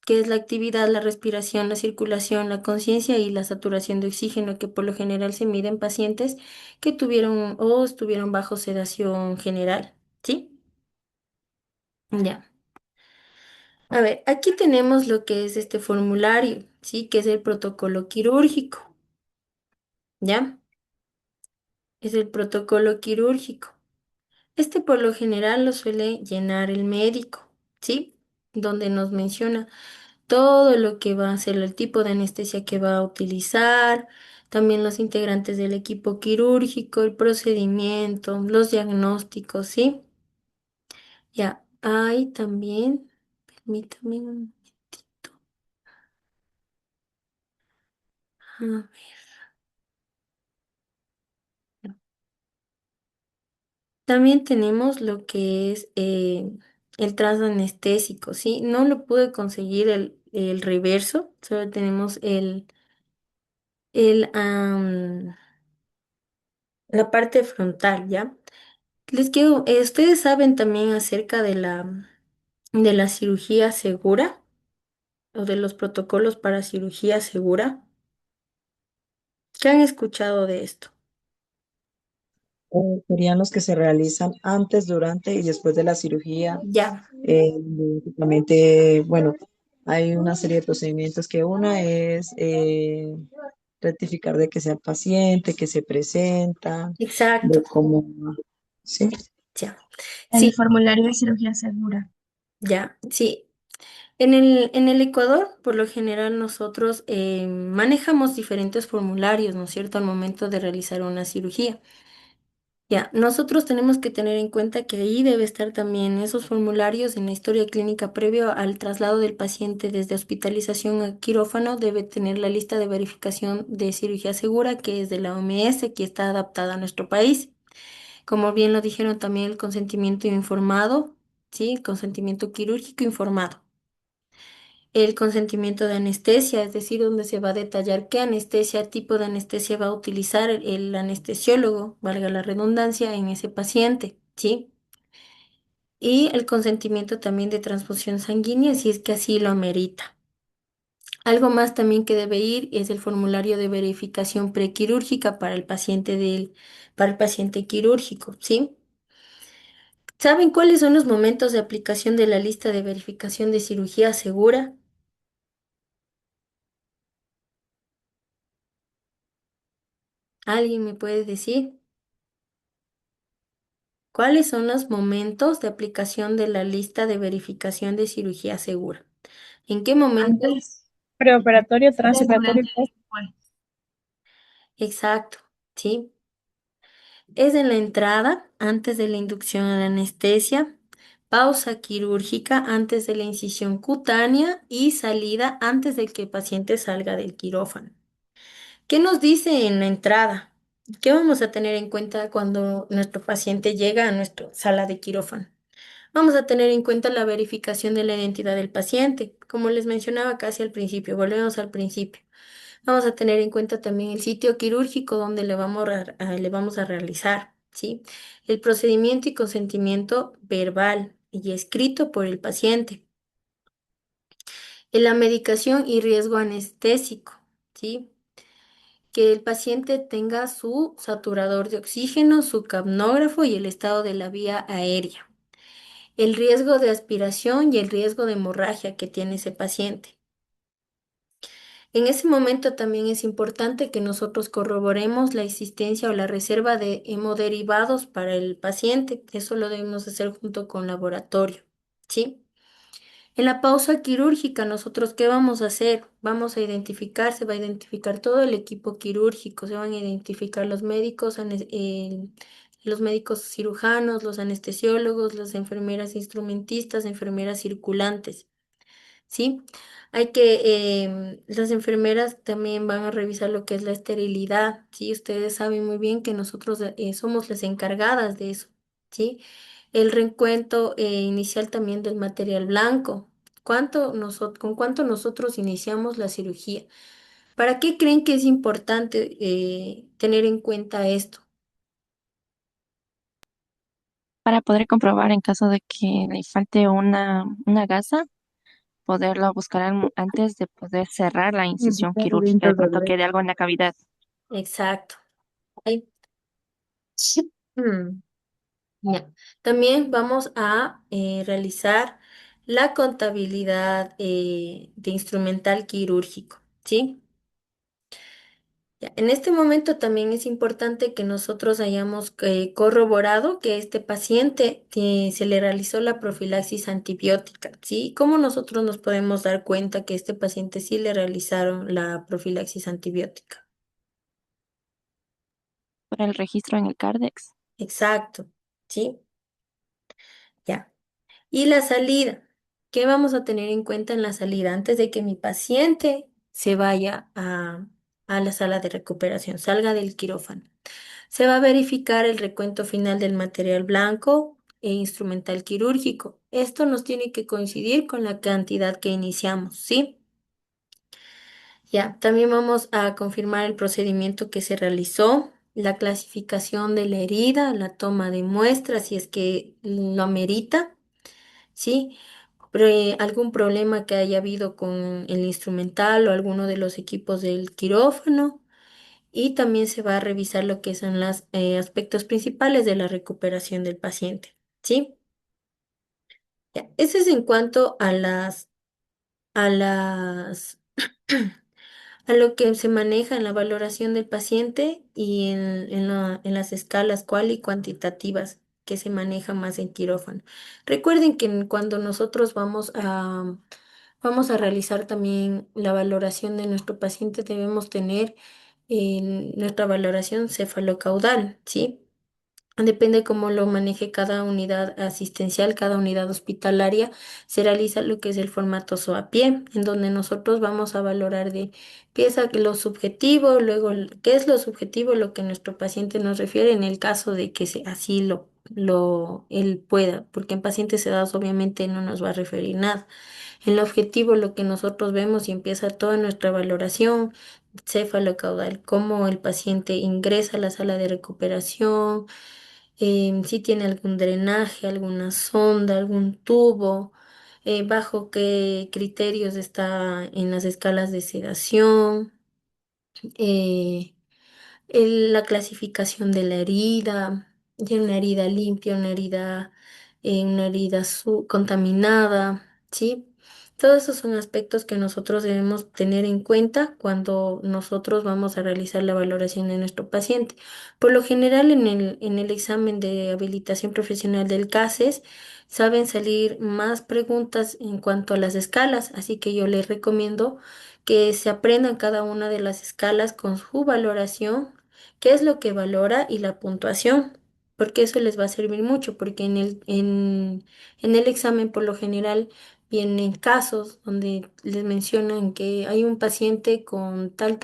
Que es la actividad, la respiración, la circulación, la conciencia y la saturación de oxígeno, que por lo general se mide en pacientes que tuvieron o estuvieron bajo sedación general, ¿sí? Ya. A ver, aquí tenemos lo que es este formulario, ¿sí? Que es el protocolo quirúrgico, ¿ya? Es el protocolo quirúrgico. Este por lo general lo suele llenar el médico, ¿sí? Donde nos menciona todo lo que va a ser el tipo de anestesia que va a utilizar, también los integrantes del equipo quirúrgico, el procedimiento, los diagnósticos, ¿sí? Ya, hay también, permítame un momentito. A ver, también tenemos lo que es el transanestésico, ¿sí? No lo pude conseguir el reverso, solo tenemos el la parte frontal, ¿ya? ¿Ustedes saben también acerca de la cirugía segura o de los protocolos para cirugía segura? ¿Qué han escuchado de esto? Serían los que se realizan antes, durante y después de la cirugía. Ya, Básicamente, bueno, hay una serie de procedimientos que una es rectificar de que sea el paciente, que se presenta, exacto. de cómo, ¿sí? Ya. El Sí, formulario de cirugía segura. ya, sí. En el Ecuador, por lo general, nosotros manejamos diferentes formularios, ¿no es cierto?, al momento de realizar una cirugía. Ya, nosotros tenemos que tener en cuenta que ahí debe estar también esos formularios en la historia clínica previo al traslado del paciente desde hospitalización a quirófano, debe tener la lista de verificación de cirugía segura, que es de la OMS, que está adaptada a nuestro país. Como bien lo dijeron también el consentimiento informado, ¿sí? El consentimiento quirúrgico informado. El consentimiento de anestesia, es decir, donde se va a detallar qué anestesia, tipo de anestesia va a utilizar el anestesiólogo, valga la redundancia, en ese paciente, ¿sí? Y el consentimiento también de transfusión sanguínea, si es que así lo amerita. Algo más también que debe ir es el formulario de verificación prequirúrgica para el paciente quirúrgico, ¿sí? ¿Saben cuáles son los momentos de aplicación de la lista de verificación de cirugía segura? ¿Alguien me puede decir? ¿Cuáles son los momentos de aplicación de la lista de verificación de cirugía segura? ¿En qué momento? Antes, Preoperatorio, antes, transoperatorio. durante y después. Exacto, ¿sí? Es en la entrada, antes de la inducción a la anestesia, pausa quirúrgica antes de la incisión cutánea y salida antes de que el paciente salga del quirófano. ¿Qué nos dice en la entrada? ¿Qué vamos a tener en cuenta cuando nuestro paciente llega a nuestra sala de quirófano? Vamos a tener en cuenta la verificación de la identidad del paciente. Como les mencionaba casi al principio, volvemos al principio. Vamos a tener en cuenta también el sitio quirúrgico donde le vamos a realizar, ¿sí? El procedimiento y consentimiento verbal y escrito por el paciente. La medicación y riesgo anestésico, ¿sí? Que el paciente tenga su saturador de oxígeno, su capnógrafo y el estado de la vía aérea. El riesgo de aspiración y el riesgo de hemorragia que tiene ese paciente. En ese momento también es importante que nosotros corroboremos la existencia o la reserva de hemoderivados para el paciente. Eso lo debemos hacer junto con laboratorio, ¿sí? En la pausa quirúrgica, nosotros, ¿qué vamos a hacer? Vamos a identificar, se va a identificar todo el equipo quirúrgico, se van a identificar los médicos, los médicos cirujanos, los anestesiólogos, las enfermeras instrumentistas, enfermeras circulantes. ¿Sí? Las enfermeras también van a revisar lo que es la esterilidad, ¿sí? Ustedes saben muy bien que nosotros somos las encargadas de eso, ¿sí? El recuento inicial también del material blanco. ¿Con cuánto nosotros iniciamos la cirugía? ¿Para qué creen que es importante tener en cuenta esto? Para poder comprobar en caso de que le falte una gasa, poderlo buscar antes de poder cerrar la incisión Evitar quirúrgica, de eventos pronto adversos. quede algo en la cavidad. Exacto. Ahí. Mm. Ya. También vamos a realizar la contabilidad de instrumental quirúrgico, ¿sí? Ya. En este momento también es importante que nosotros hayamos corroborado que este paciente se le realizó la profilaxis antibiótica, ¿sí? ¿Cómo nosotros nos podemos dar cuenta que este paciente sí le realizaron la profilaxis antibiótica? Por el registro en el Cardex. Exacto, ¿sí? Ya. Y la salida. ¿Qué vamos a tener en cuenta en la salida antes de que mi paciente se vaya a la sala de recuperación, salga del quirófano? Se va a verificar el recuento final del material blanco e instrumental quirúrgico. Esto nos tiene que coincidir con la cantidad que iniciamos, ¿sí? Ya, también vamos a confirmar el procedimiento que se realizó, la clasificación de la herida, la toma de muestras si es que lo amerita. ¿Sí? Algún problema que haya habido con el instrumental o alguno de los equipos del quirófano. Y también se va a revisar lo que son los aspectos principales de la recuperación del paciente. ¿Sí? Ya, ese es en cuanto a las a lo que se maneja en la valoración del paciente y en las escalas cual y cuantitativas que se manejan más en quirófano. Recuerden que cuando nosotros vamos a realizar también la valoración de nuestro paciente, debemos tener nuestra valoración cefalocaudal, ¿sí? Depende cómo lo maneje cada unidad asistencial, cada unidad hospitalaria, se realiza lo que es el formato SOAPIE, en donde nosotros vamos a valorar de pieza lo subjetivo, luego qué es lo subjetivo, lo que nuestro paciente nos refiere en el caso de que así él pueda, porque en pacientes sedados obviamente no nos va a referir nada. En lo objetivo, lo que nosotros vemos y empieza toda nuestra valoración cefalocaudal, cómo el paciente ingresa a la sala de recuperación, si tiene algún drenaje, alguna sonda, algún tubo, bajo qué criterios está en las escalas de sedación, eh, la clasificación de la herida, de una herida limpia, una herida contaminada, ¿sí? Todos esos son aspectos que nosotros debemos tener en cuenta cuando nosotros vamos a realizar la valoración de nuestro paciente. Por lo general, en el examen de habilitación profesional del CASES, saben salir más preguntas en cuanto a las escalas, así que yo les recomiendo que se aprendan cada una de las escalas con su valoración, qué es lo que valora y la puntuación, porque eso les va a servir mucho, porque en el examen por lo general vienen casos donde les mencionan que hay un paciente con tal,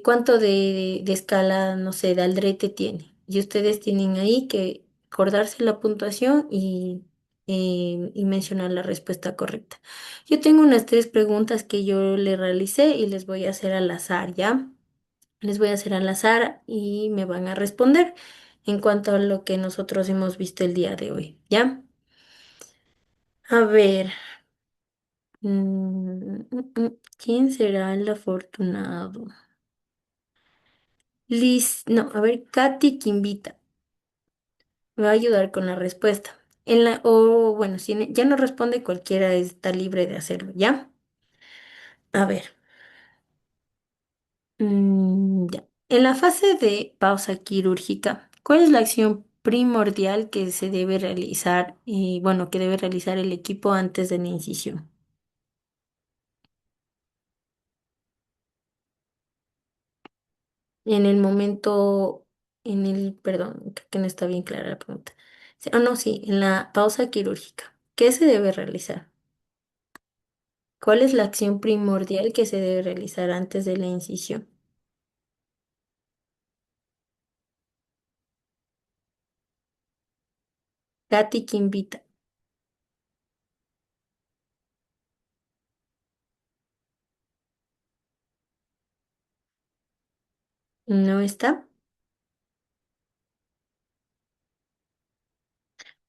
cuánto de escala, no sé, de Aldrete tiene. Y ustedes tienen ahí que acordarse la puntuación y mencionar la respuesta correcta. Yo tengo unas tres preguntas que yo le realicé y les voy a hacer al azar, ¿ya? Les voy a hacer al azar y me van a responder en cuanto a lo que nosotros hemos visto el día de hoy, ¿ya? A ver, ¿quién será el afortunado? Liz, no, a ver, Katy Quimbita me va a ayudar con la respuesta. O bueno, si ya no responde, cualquiera está libre de hacerlo, ¿ya? A ver, ya. En la fase de pausa quirúrgica, ¿cuál es la acción primordial que se debe realizar y bueno, que debe realizar el equipo antes de la incisión? En el momento, perdón, creo que no está bien clara la pregunta. Sí, no, sí, en la pausa quirúrgica, ¿qué se debe realizar? ¿Cuál es la acción primordial que se debe realizar antes de la incisión? Katy, que invita. ¿No está?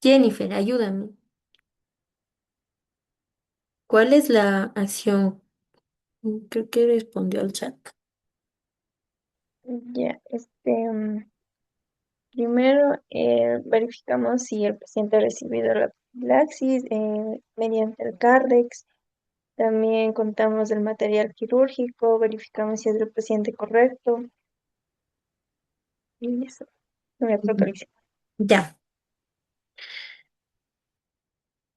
Jennifer, ayúdame. ¿Cuál es la acción? Creo que respondió al chat. Ya, primero verificamos si el paciente ha recibido la profilaxis mediante el CARDEX. También contamos el material quirúrgico, verificamos si es del paciente correcto. Y eso, no me acuerdo. Ya,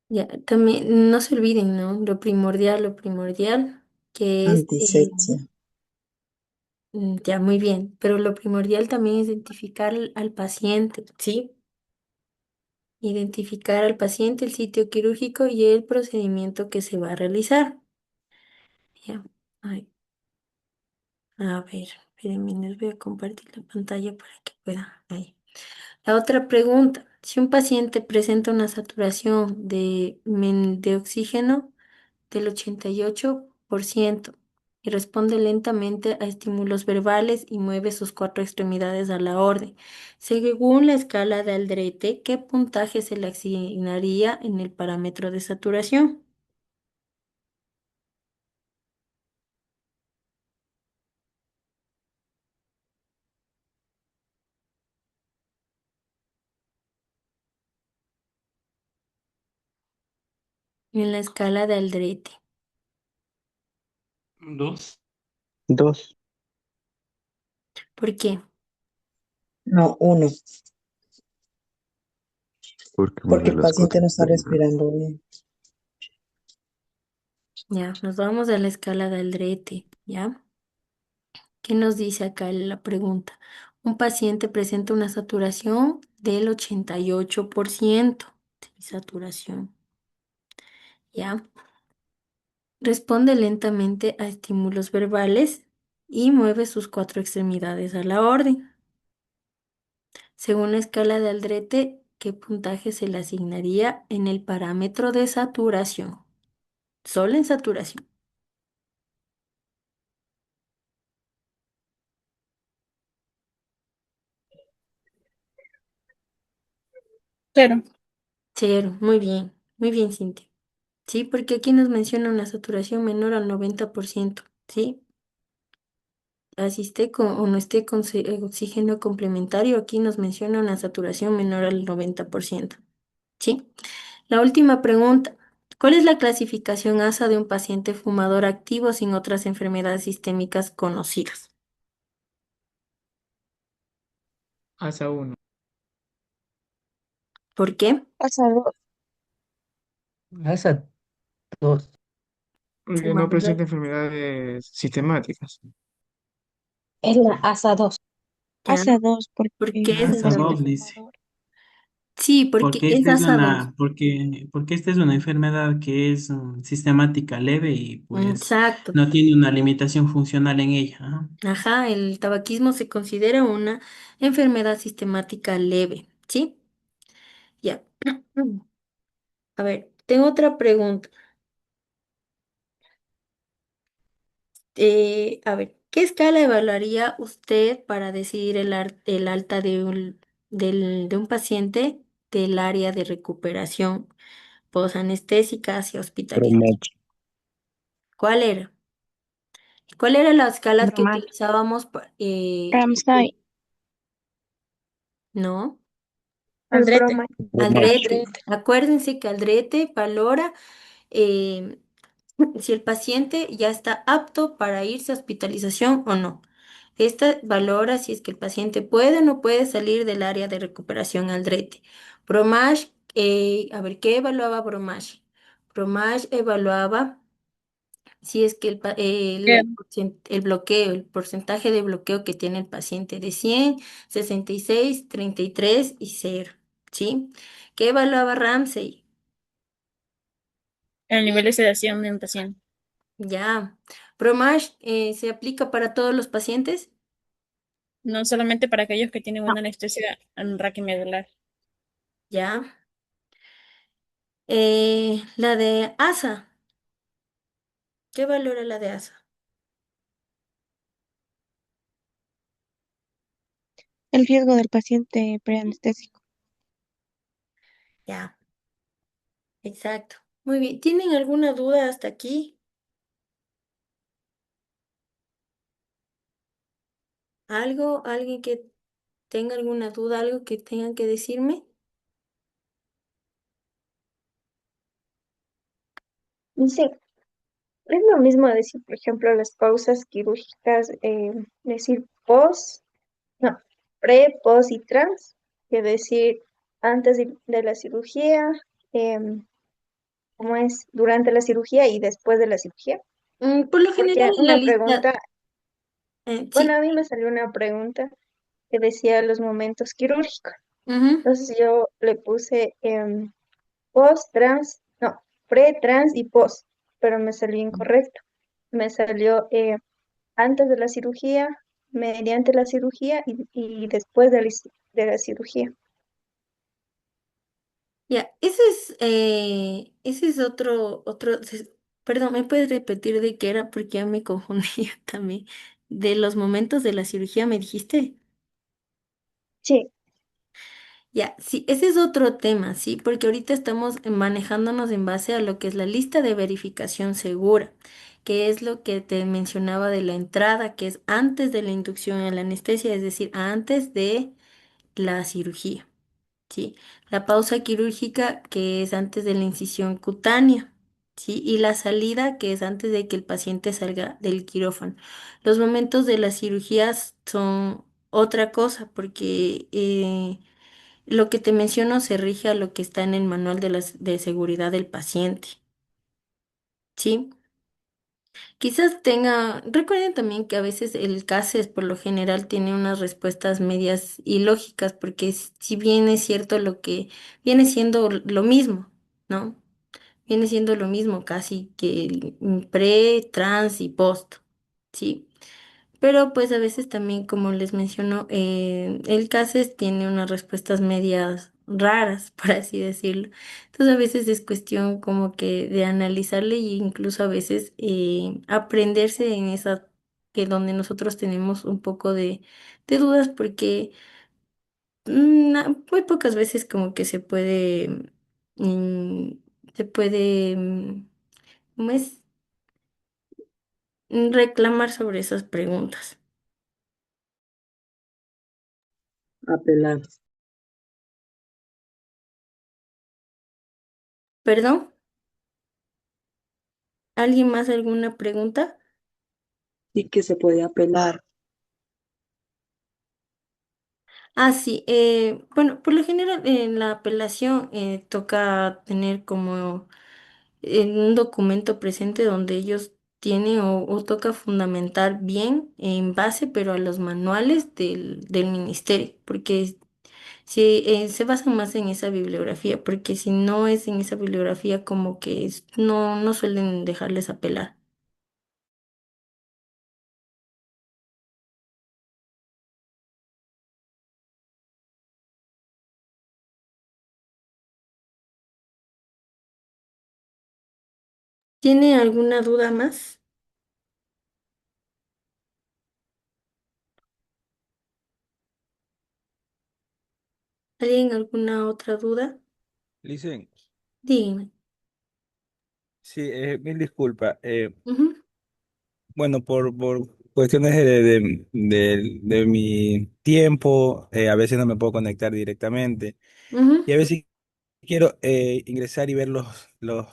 ya. También no se olviden, ¿no? Lo primordial, que es, Antisepsia. ya, muy bien, pero lo primordial también es identificar al paciente, ¿sí? Identificar al paciente, el sitio quirúrgico y el procedimiento que se va a realizar. Ya, ay, a ver, espérenme, les voy a compartir la pantalla para que puedan. Ahí. La otra pregunta, si un paciente presenta una saturación de oxígeno del 88% y responde lentamente a estímulos verbales y mueve sus cuatro extremidades a la orden, según la escala de Aldrete, ¿qué puntaje se le asignaría en el parámetro de saturación? En la escala de Aldrete. 2. 2. ¿Por qué? No, 1, Porque una porque de el las paciente cuatro no está extremidades. respirando bien. Ya, nos vamos a la escala de Aldrete, ¿ya? ¿Qué nos dice acá la pregunta? Un paciente presenta una saturación del 88% de saturación, ¿ya? Responde lentamente a estímulos verbales y mueve sus cuatro extremidades a la orden. Según la escala de Aldrete, ¿qué puntaje se le asignaría en el parámetro de saturación? Solo en saturación. Cero. Cero, muy bien, Cintia. Sí, porque aquí nos menciona una saturación menor al 90%, ¿sí? Así esté con, o no esté con oxígeno complementario, aquí nos menciona una saturación menor al 90%, ¿sí? La última pregunta. ¿Cuál es la clasificación ASA de un paciente fumador activo sin otras enfermedades sistémicas conocidas? Asa 1. ¿Por qué? Pasado. Asa 2. Porque no Fumador. presenta enfermedades sistemáticas. Es la ASA 2. ¿Ya? ASA 2 porque ¿Por qué es un Asa esa paciente 2 dos? dice. fumador. Sí, porque Porque es esta es ASA 2. porque esta es una enfermedad que es sistemática leve y pues Exacto. no tiene una limitación funcional en ella. Ajá. Ajá, el tabaquismo se considera una enfermedad sistemática leve, ¿sí? Ya. A ver, tengo otra pregunta. A ver, ¿qué escala evaluaría usted para decidir el alta de un paciente del área de recuperación posanestésica hacia hospitalización? Promedio. ¿Cuál era? ¿Cuál era la escala que Normal. utilizábamos? Ramsay. No, El Aldrete. broma. Promedio. Aldrete. Acuérdense que Aldrete valora si el paciente ya está apto para irse a hospitalización o no. Esta valora si es que el paciente puede o no puede salir del área de recuperación Aldrete. Bromage, a ver, ¿qué evaluaba Bromage? Bromage evaluaba si es que el bloqueo, el porcentaje de bloqueo que tiene el paciente de 100, 66, 33 y 0, ¿sí? ¿Qué evaluaba Ramsey? El nivel de sedación de un paciente. Ya. Bromage se aplica para todos los pacientes. No solamente para aquellos que tienen una anestesia raquimedular. Ya. La de ASA. ¿Qué valora la de ASA? El riesgo del paciente preanestésico. Ya, exacto. Muy bien. ¿Tienen alguna duda hasta aquí? ¿Algo? ¿Alguien que tenga alguna duda? ¿Algo que tengan que decirme? Y sí, es lo mismo decir, por ejemplo, las pausas quirúrgicas, decir post, no, pre, post y trans, que decir antes de la cirugía, cómo es durante la cirugía y después de la cirugía. Por lo general Porque en la una lista, pregunta, bueno, sí. a mí me salió una pregunta que decía los momentos quirúrgicos. Ujú. Entonces yo le puse post, trans, no, pre, trans y post, pero me salió incorrecto. Me salió antes de la cirugía, mediante la cirugía y después de la cirugía. Ya, ese es perdón, ¿me puedes repetir de qué era? Porque ya me confundí también. De los momentos de la cirugía, ¿me dijiste? Sí, Ya, sí, ese es otro tema, ¿sí? Porque ahorita estamos manejándonos en base a lo que es la lista de verificación segura, que es lo que te mencionaba de la entrada, que es antes de la inducción a la anestesia, es decir, antes de la cirugía, ¿sí? La pausa quirúrgica, que es antes de la incisión cutánea, ¿sí? Y la salida, que es antes de que el paciente salga del quirófano. Los momentos de las cirugías son otra cosa, porque lo que te menciono se rige a lo que está en el manual de seguridad del paciente, ¿sí? Quizás recuerden también que a veces el CASES por lo general tiene unas respuestas medias ilógicas, porque si bien es cierto lo que viene siendo lo mismo, ¿no? Viene siendo lo mismo casi que el pre, trans y post, ¿sí? Pero pues a veces también, como les menciono, el CASES tiene unas respuestas medias raras, por así decirlo. Entonces a veces es cuestión como que de analizarle e incluso a veces aprenderse en esa que donde nosotros tenemos un poco de dudas porque muy pocas veces como que mm, se puede, ¿cómo es? Reclamar sobre esas preguntas. Apelar. ¿Perdón? ¿Alguien más alguna pregunta? Sí que se puede apelar. Ah, sí. Bueno, por lo general en la apelación toca tener como un documento presente donde ellos tienen o toca fundamentar bien en base, pero a los manuales del ministerio, porque si se basan más en esa bibliografía, porque si no es en esa bibliografía como que no suelen dejarles apelar. ¿Tiene alguna duda más? ¿Alguien alguna otra duda? Licen, Dígame. sí, mil disculpas. Ujú, Bueno, por cuestiones de mi tiempo, a veces no me puedo conectar directamente ujú. y a veces quiero ingresar y ver los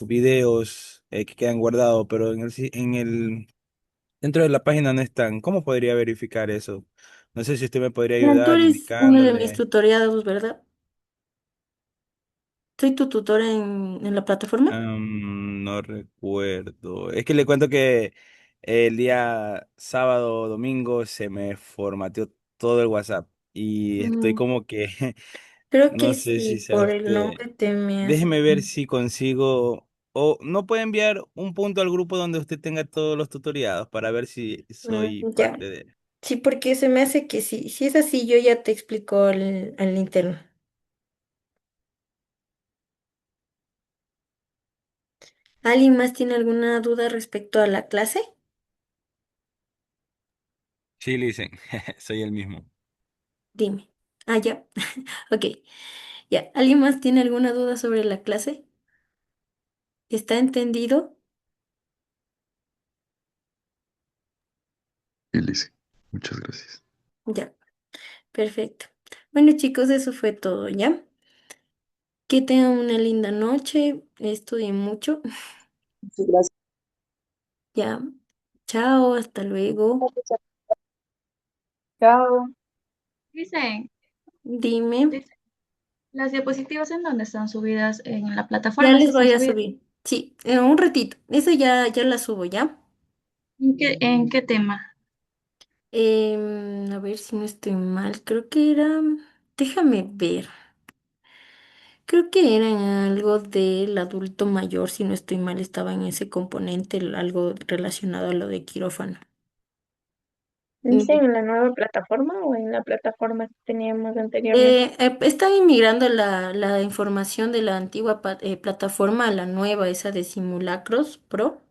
videos que quedan guardados, pero dentro de la página no están. ¿Cómo podría verificar eso? No sé si usted me podría Ah, tú ayudar eres uno de mis indicándole. tutoriados, ¿verdad? Soy tu tutora en la plataforma. No recuerdo. Es que le cuento que el día sábado o domingo se me formateó todo el WhatsApp y estoy Mm, como que creo no que sé sí, si sea por el usted. nombre te me hace. Déjeme ver si consigo o no puede enviar un punto al grupo donde usted tenga todos los tutoriados para ver si soy Ya. parte de. Sí, porque se me hace que sí. Si es así, yo ya te explico al interno. ¿Alguien más tiene alguna duda respecto a la clase? Sí, dicen, soy el mismo. Dime. Ah, ya. Ok. Ya. ¿Alguien más tiene alguna duda sobre la clase? ¿Está entendido? Y Lice, muchas gracias. Ya. Perfecto. Bueno, chicos, eso fue todo, ¿ya? Que tengan una linda noche. Estudien mucho. Sí, gracias. Ya. Chao, hasta luego. Chao. Dicen, Dime. dicen, las diapositivas en donde están subidas en la Ya plataforma, sí les están voy a subidas. subir. Sí, en un ratito. Eso ya la subo, ¿ya? ¿En qué tema? A ver si no estoy mal. Creo que era. Déjame ver. Creo que era en algo del adulto mayor, si no estoy mal, estaba en ese componente, algo relacionado a lo de quirófano. ¿Dicen en la nueva plataforma o en la plataforma que teníamos anteriormente? Están inmigrando la información de la antigua plataforma a la nueva, esa de Simulacros Pro.